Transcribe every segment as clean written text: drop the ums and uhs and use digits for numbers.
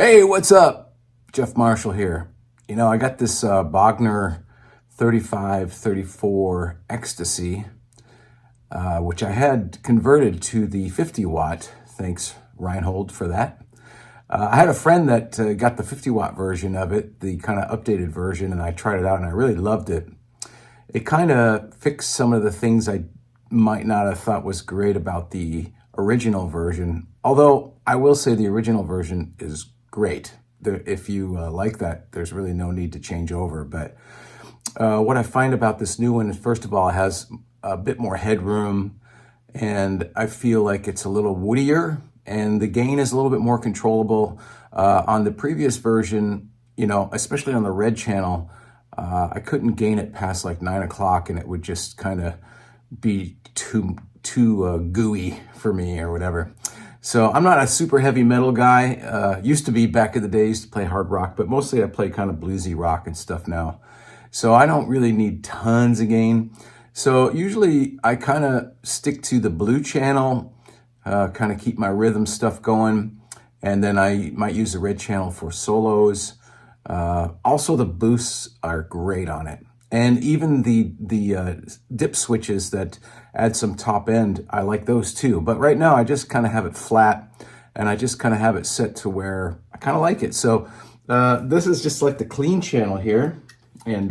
Hey, what's up? Jeff Marshall here. You know, I got this Bogner 3534 Ecstasy, which I had converted to the 50 watt. Thanks, Reinhold, for that. I had a friend that got the 50 watt version of it, the kind of updated version, and I tried it out and I really loved it. It kind of fixed some of the things I might not have thought was great about the original version. Although I will say the original version is great. If you like that, there's really no need to change over. But what I find about this new one is, first of all, it has a bit more headroom, and I feel like it's a little woodier, and the gain is a little bit more controllable. On the previous version, you know, especially on the red channel, I couldn't gain it past like 9 o'clock, and it would just kind of be too gooey for me or whatever. So I'm not a super heavy metal guy. Used to be back in the days to play hard rock, but mostly I play kind of bluesy rock and stuff now. So I don't really need tons of gain. So usually I kind of stick to the blue channel, kind of keep my rhythm stuff going. And then I might use the red channel for solos. Also the boosts are great on it. And even the dip switches that add some top end, I like those too. But right now I just kind of have it flat, and I just kind of have it set to where I kind of like it. So this is just like the clean channel here. And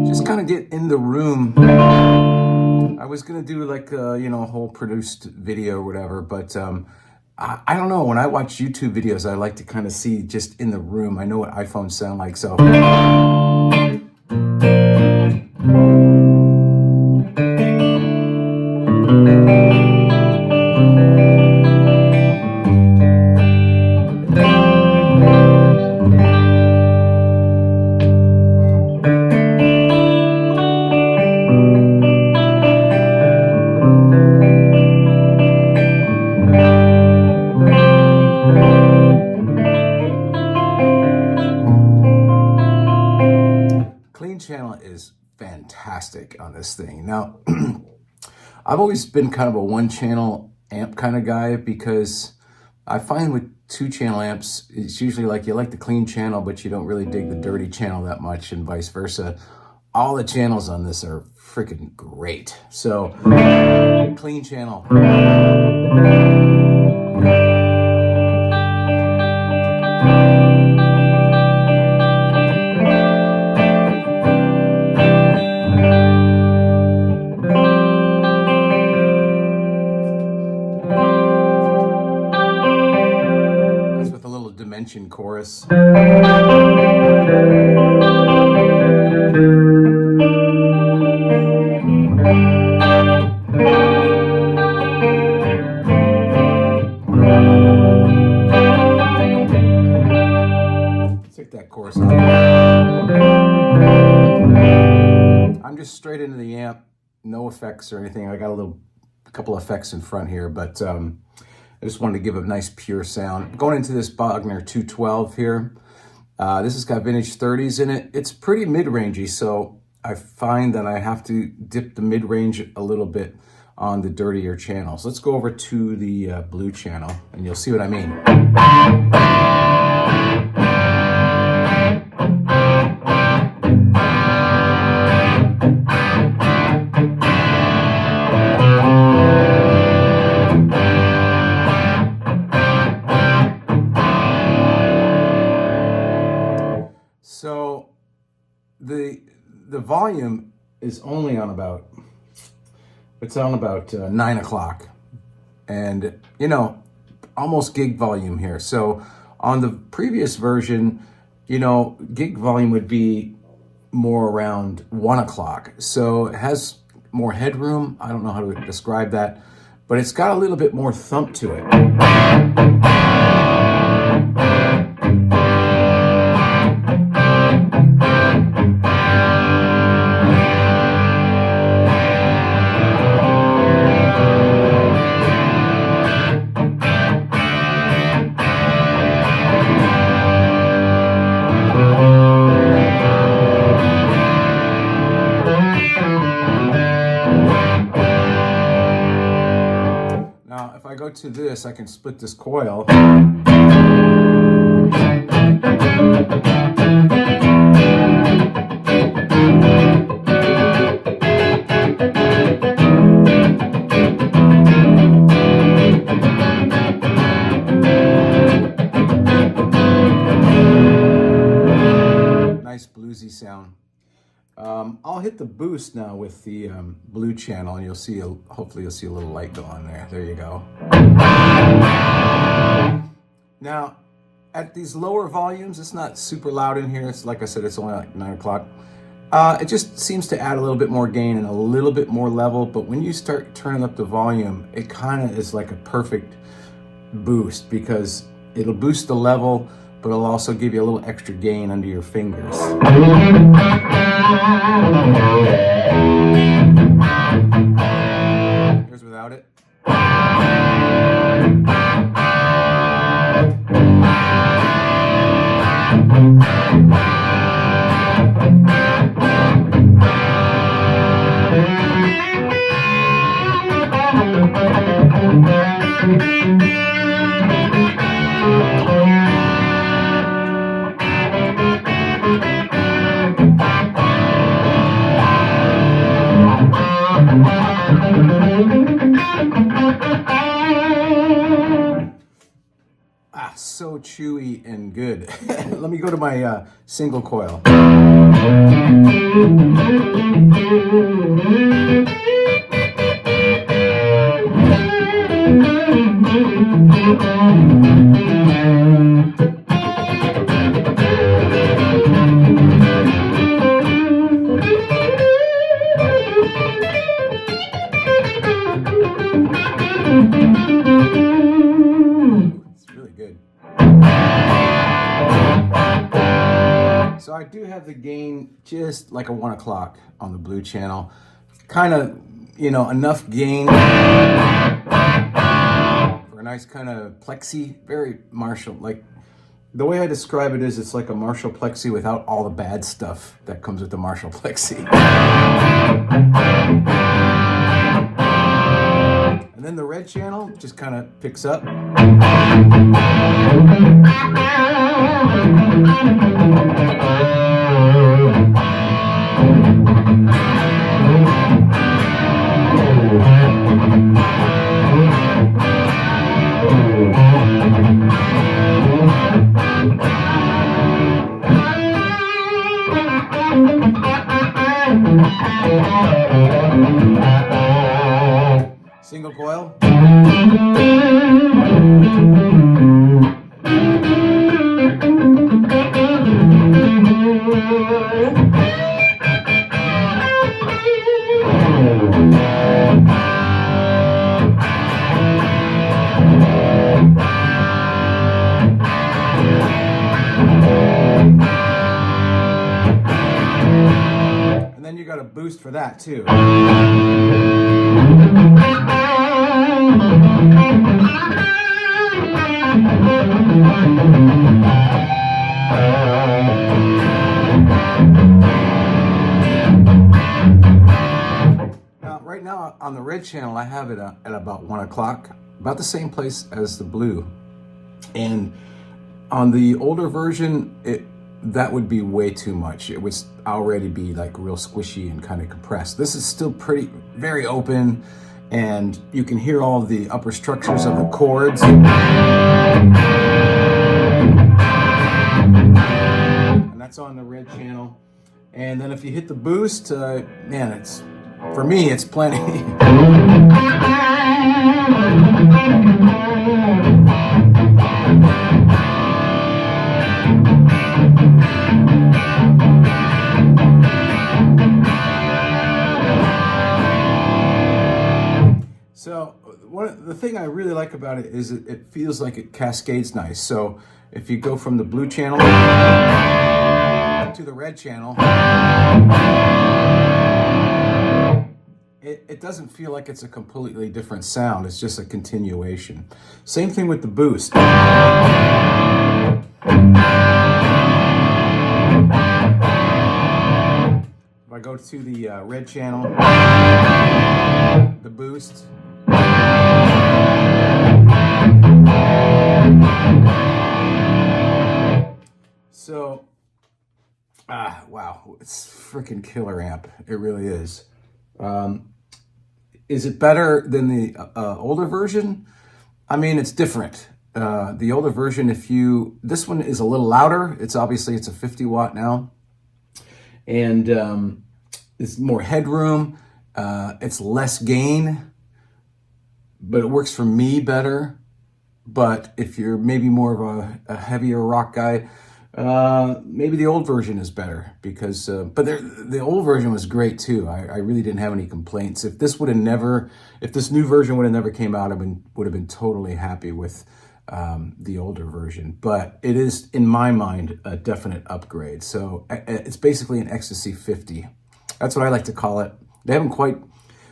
just kind of get in the room. I was going to do like, you know, a whole produced video or whatever, but I don't know. When I watch YouTube videos, I like to kind of see just in the room. I know what iPhones sound like, so. Clean channel is fantastic on this thing. Now, I've always been kind of a one channel amp kind of guy, because I find with two channel amps, it's usually like you like the clean channel, but you don't really dig the dirty channel that much, and vice versa. All the channels on this are freaking great. So, clean channel. Dimension chorus. Take that chorus out. I'm just straight into the amp, no effects or anything. I got a couple effects in front here, but I just wanted to give a nice pure sound. Going into this Bogner 212 here. This has got vintage 30s in it. It's pretty mid-rangey, so I find that I have to dip the mid-range a little bit on the dirtier channels. Let's go over to the blue channel, and you'll see what I mean. So the volume is only on about, it's on about 9 o'clock, and you know, almost gig volume here. So on the previous version, you know, gig volume would be more around 1 o'clock. So it has more headroom. I don't know how to describe that, but it's got a little bit more thump to it. Now, if I go to this, I can split this coil. I'll hit the boost now with the blue channel, and you'll see, hopefully you'll see a little light go on there. There you go. Now, at these lower volumes, it's not super loud in here. It's like I said, it's only like 9 o'clock. It just seems to add a little bit more gain and a little bit more level, but when you start turning up the volume, it kind of is like a perfect boost, because it'll boost the level, but it'll also give you a little extra gain under your fingers. Here's without it. So chewy and good. Let me go to my single coil. So I do have the gain just like a 1 o'clock on the blue channel. Kind of, you know, enough gain for a nice kind of plexi, very Marshall. Like, the way I describe it is, it's like a Marshall plexi without all the bad stuff that comes with the Marshall plexi. And then the red channel just kind of picks up. Single coil. And then you got a boost for that too. Now, right now on the red channel, I have it at about 1 o'clock, about the same place as the blue. And on the older version, that would be way too much. It would already be like real squishy and kind of compressed. This is still very open, and you can hear all the upper structures of the chords. And that's on the red channel. And then if you hit the boost, man, for me, it's plenty. So the thing I really like about it is it feels like it cascades nice. So if you go from the blue channel to the red channel, it doesn't feel like it's a completely different sound. It's just a continuation. Same thing with the boost. If I go to the red channel, the boost. So, wow, it's freaking killer amp. It really is. Is it better than the older version? I mean, it's different. The older version, this one is a little louder. It's a 50 watt now. And it's more headroom. It's less gain, but it works for me better. But if you're maybe more of a heavier rock guy, maybe the old version is better because, but the old version was great too. I really didn't have any complaints. If this new version would have never came out, would have been totally happy with the older version. But it is, in my mind, a definite upgrade. So it's basically an Ecstasy 50. That's what I like to call it. They haven't quite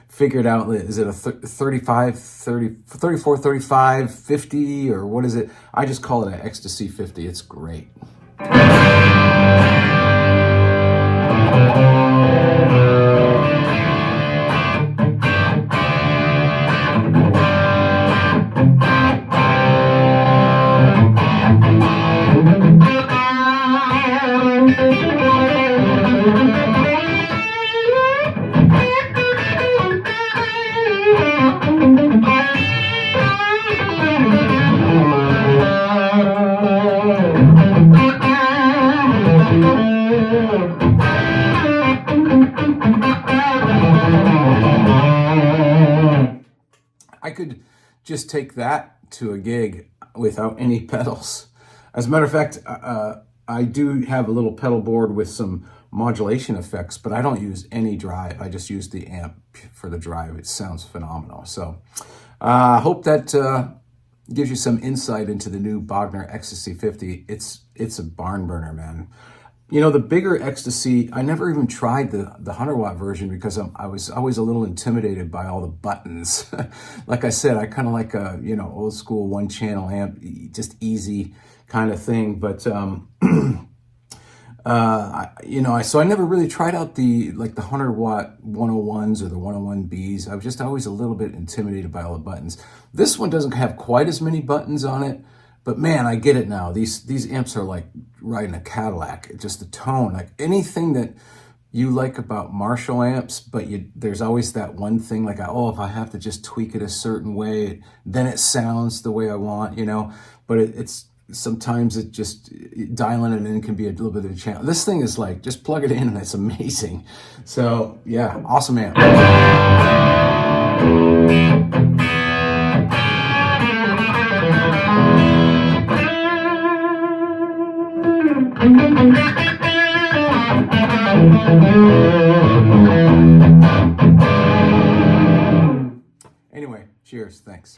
figured out, is it a 35, 30, 34, 35, 50, or what is it? I just call it an Ecstasy 50. It's great. I could just take that to a gig without any pedals. As a matter of fact, I do have a little pedal board with some modulation effects, but I don't use any drive. I just use the amp for the drive. It sounds phenomenal. So I hope that gives you some insight into the new Bogner Ecstasy 50. It's a barn burner, man. You know, the bigger Ecstasy, I never even tried the 100-watt version because I was always a little intimidated by all the buttons. Like I said, I kind of like a, old school one-channel amp, just easy kind of thing. But, so I never really tried out the 100-watt 101s or the 101Bs. I was just always a little bit intimidated by all the buttons. This one doesn't have quite as many buttons on it. But man, I get it now. These amps are like riding a Cadillac. Just the tone, like anything that you like about Marshall amps, but there's always that one thing like, if I have to just tweak it a certain way, then it sounds the way I want, But it's sometimes it just dialing it in can be a little bit of a challenge. This thing is like, just plug it in and it's amazing. So yeah, awesome amp. Anyway, cheers, thanks.